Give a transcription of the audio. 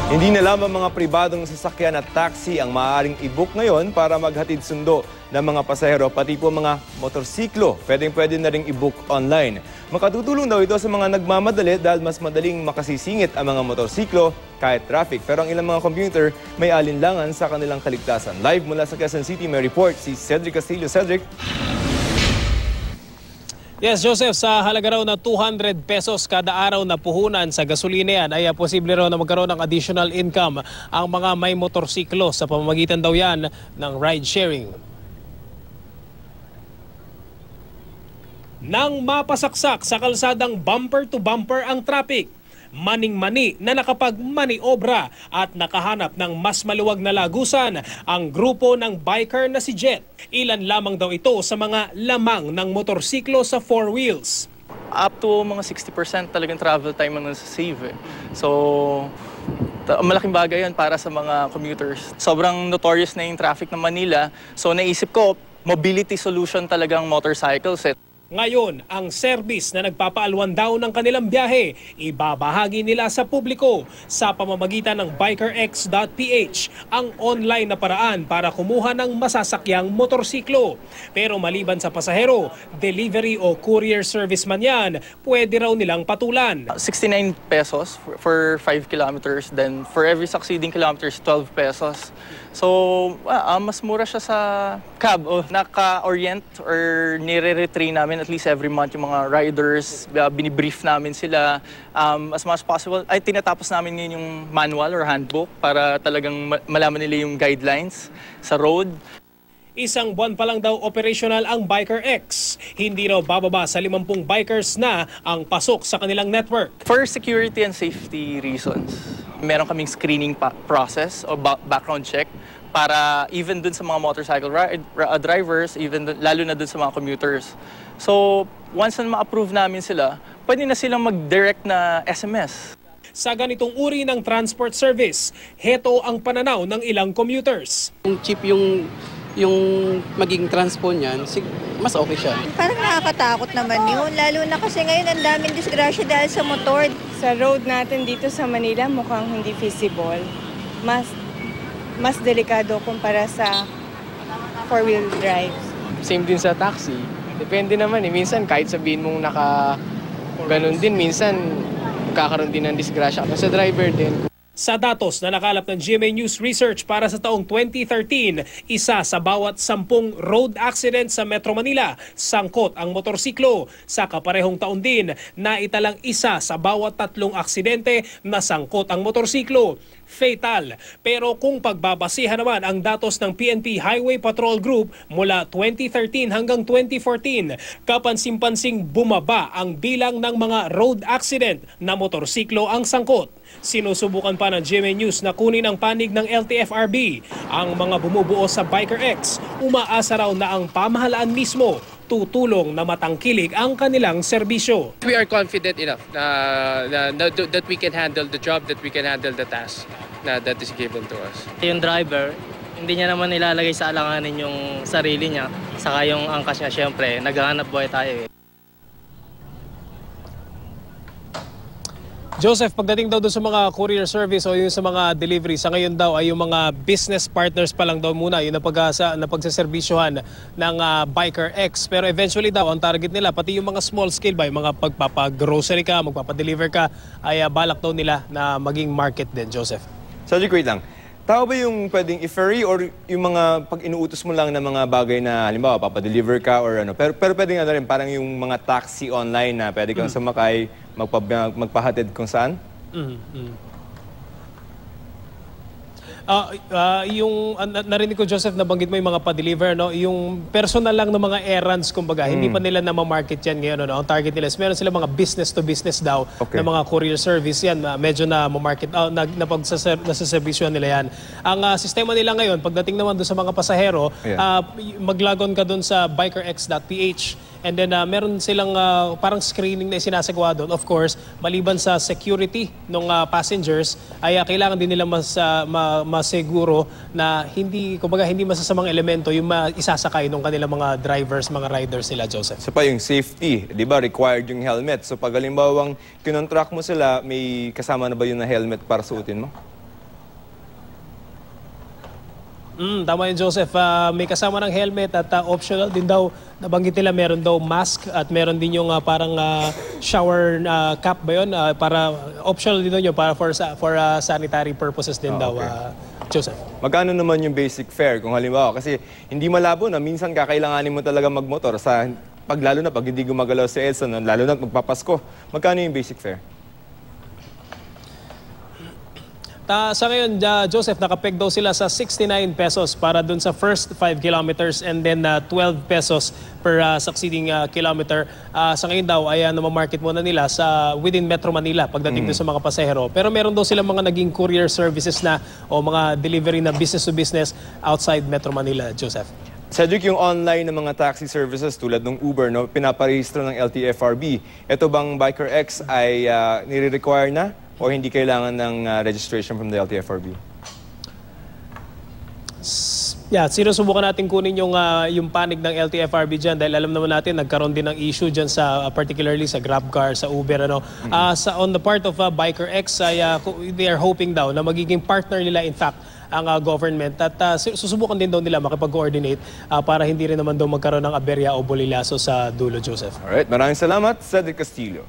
Hindi na lamang mga pribadong sasakyan at taxi ang maaaring i-book ngayon para maghatid sundo ng mga pasahero, pati po mga motorsiklo. Pwede na ring i-book online. Makatutulong daw ito sa mga nagmamadali dahil mas madaling makasisingit ang mga motorsiklo kahit traffic. Pero ang ilang mga commuter may alinlangan sa kanilang kaligtasan. Live mula sa Quezon City may report si Cedric Castillo. Cedric. Yes, Joseph, sa halaga raw na 200 pesos kada araw na puhunan sa gasolina yan ay posible raw na magkaroon ng additional income ang mga may motorsiklo sa pamamagitan daw yan ng ride sharing. Nang mapasaksak sa kalsadang bumper to bumper ang traffic, maning-mani na nakapag-maniobra at nakahanap ng mas maluwag na lagusan ang grupo ng biker na si Jet. Ilan lamang daw ito sa mga lamang ng motorsiklo sa four wheels. Up to mga 60% talagang travel time ang nasa-save. So, malaking bagay yan para sa mga commuters. Sobrang notorious na yung traffic ng Manila. So, naisip ko, mobility solution talagang motorcycles. Ngayon, ang service na nagpapaalwan daw ng kanilang biyahe, ibabahagi nila sa publiko sa pamamagitan ng bikerx.ph, ang online na paraan para kumuha ng masasakyang motorsiklo. Pero maliban sa pasahero, delivery o courier service man yan, pwede raw nilang patulan. 69 pesos for 5 kilometers, then for every succeeding kilometers, 12 pesos. So, mas mura siya sa cab. Naka-orient or nire-retrain namin at least every month yung mga riders. Binibrief namin sila. As much as possible, ay tinatapos namin ngayon yung manual or handbook para talagang malaman nila yung guidelines sa road. Isang buwan pa lang daw operational ang BikerX. Hindi raw bababa sa 50 bikers na ang pasok sa kanilang network. For security and safety reasons, meron kaming screening process o background check para even dun sa mga motorcycle drivers, lalo na dun sa mga commuters. So, once na ma-approve namin sila, pwede na silang mag-direct na SMS. Sa ganitong uri ng transport service, heto ang pananaw ng ilang commuters. Kung cheap yung maging transpo niyan, mas okay siya. Parang nakakatakot naman yun, lalo na kasi ngayon ang daming disgrasya dahil sa motor. Sa road natin dito sa Manila mukhang hindi feasible. Mas delikado kumpara sa four-wheel drive. Same din sa taxi. Depende naman eh. Minsan kahit sabihin mong ganun din, minsan kakaroon din ng disgrasya. Sa driver din. Sa datos na nakalap ng GMA News Research para sa taong 2013, isa sa bawat 10 road accident sa Metro Manila, sangkot ang motorsiklo. Sa kaparehong taon din, naitalang isa sa bawat 3 aksidente na sangkot ang motorsiklo. Fatal. Pero kung pagbabasihan naman ang datos ng PNP Highway Patrol Group mula 2013 hanggang 2014, kapansin-pansing bumaba ang bilang ng mga road accident na motorsiklo ang sangkot. Sinusubukan pa ng GMA News na kunin ang panig ng LTFRB. Ang mga bumubuo sa BikerX, umaasa raw na ang pamahalaan mismo tutulong na matangkilik ang kanilang serbisyo. We are confident enough that we can handle the job, that we can handle the task that is given to us. Yung driver, hindi niya naman nilalagay sa alanganin yung sarili niya, saka yung angkas niya, syempre, naghahanap buhay tayo eh. Joseph, pagdating daw doon sa mga courier service o yung sa mga delivery, sa ngayon daw ay yung mga business partners pa lang daw muna yung napagsaservisyohan ng BikerX. Pero eventually daw, ang target nila, pati yung mga small scale ba, yung mga pagpapagrocery ka, magpapadeliver ka, ay balak daw nila na maging market din, Joseph. Cedric, wait lang. Tao ba yung pwedeng i-ferry or yung mga pag inuutos mo lang ng mga bagay na halimbawa papadeliver ka or ano? Pero pwedeng ano rin, parang yung mga taxi online na pwede kang sumakay, magpahatid kung saan? Yung narinig ko, Joseph, nabanggit mo yung mga pa-deliver, no? Yung personal lang ng mga errands, kumbaga, hindi pa nila na-market yan ngayon, no? Ang target nila is meron sila mga business-to-business daw na mga courier service yan, medyo na-market, nasaservisyohan nila yan. Ang sistema nila ngayon, pagdating naman doon sa mga pasahero, maglagon ka doon sa bikerx.ph. And then meron silang parang screening na sinasagawa doon. Of course, maliban sa security ng passengers, ay kailangan din nila masiguro na hindi, kumbaga, hindi masasamang elemento yung isasakay ng kanilang mga drivers, mga riders nila, Joseph. So pa yung safety, di ba, required yung helmet. So pag halimbawang kinontract mo sila, may kasama na ba yun na helmet para suotin mo? Tama yun, Joseph. May kasama ng helmet at optional din daw, nabanggit nila meron daw mask at meron din yung parang shower cap ba yun? Para optional din yun para for sanitary purposes din daw, Joseph. Magkano naman yung basic fare kung halimbawa? Kasi hindi malabo na minsan kakailanganin mo talaga magmotor sa lalo na pag hindi gumagalaw si Edson, lalo na magpapasko. Magkano yung basic fare? Sa ngayon, Joseph, nakapeg daw sila sa 69 pesos para dun sa first 5 kilometers and then 12 pesos per succeeding kilometer. Sa ngayon daw ay namamarket muna nila sa within Metro Manila pagdating dun sa mga pasahero. Pero meron daw silang mga naging courier services na o mga delivery na business to business outside Metro Manila, Joseph. Cedric, yung online na mga taxi services tulad ng Uber, no, pinaparehistro ng LTFRB. Ito bang Biker X ay nire-require na o hindi kailangan ng registration from the LTFRB? Yeah, sinusubukan natin kunin yung panig ng LTFRB dyan dahil alam naman natin nagkaroon din ng issue dyan sa particularly sa GrabCar, sa Uber. On the part of Biker X, they are hoping daw na magiging partner nila in fact ang government at susubukan din daw nila makipag-coordinate para hindi rin naman daw magkaroon ng aberya o bolilaso sa dulo, Joseph. Alright, maraming salamat, Cedric Castillo.